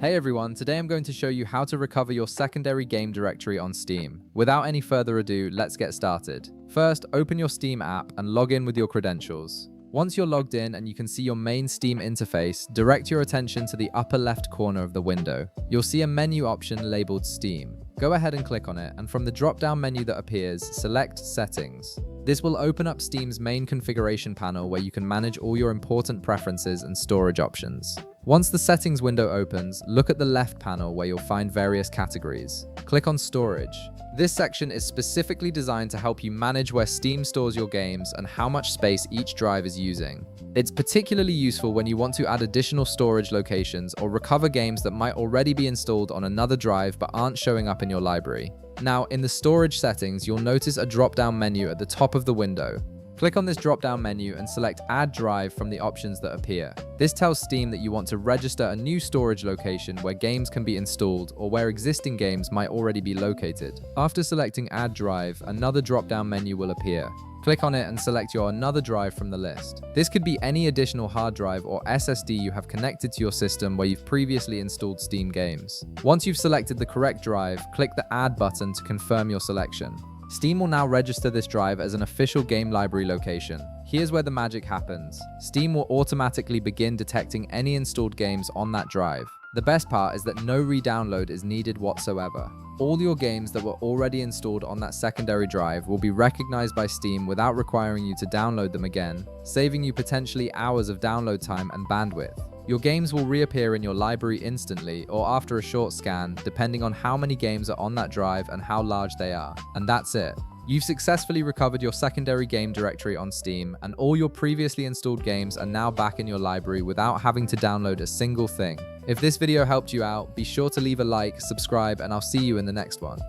Hey everyone, today I'm going to show you how to recover your secondary game directory on Steam. Without any further ado, let's get started. First, open your Steam app and log in with your credentials. Once you're logged in and you can see your main Steam interface, direct your attention to the upper left corner of the window. You'll see a menu option labeled Steam. Go ahead and click on it, and from the drop-down menu that appears, select Settings. This will open up Steam's main configuration panel where you can manage all your important preferences and storage options. Once the settings window opens, look at the left panel where you'll find various categories. Click on Storage. This section is specifically designed to help you manage where Steam stores your games and how much space each drive is using. It's particularly useful when you want to add additional storage locations or recover games that might already be installed on another drive but aren't showing up in your library. Now, in the storage settings, you'll notice a drop-down menu at the top of the window. Click on this drop-down menu and select Add Drive from the options that appear. This tells Steam that you want to register a new storage location where games can be installed or where existing games might already be located. After selecting Add Drive, another drop-down menu will appear. Click on it and select your Another Drive from the list. This could be any additional hard drive or SSD you have connected to your system where you've previously installed Steam games. Once you've selected the correct drive, click the Add button to confirm your selection. Steam will now register this drive as an official game library location. Here's where the magic happens. Steam will automatically begin detecting any installed games on that drive. The best part is that no re-download is needed whatsoever. All your games that were already installed on that secondary drive will be recognized by Steam without requiring you to download them again, saving you potentially hours of download time and bandwidth. Your games will reappear in your library instantly or after a short scan, depending on how many games are on that drive and how large they are. And that's it. You've successfully recovered your secondary game directory on Steam, and all your previously installed games are now back in your library without having to download a single thing. If this video helped you out, be sure to leave a like, subscribe, and I'll see you in the next one.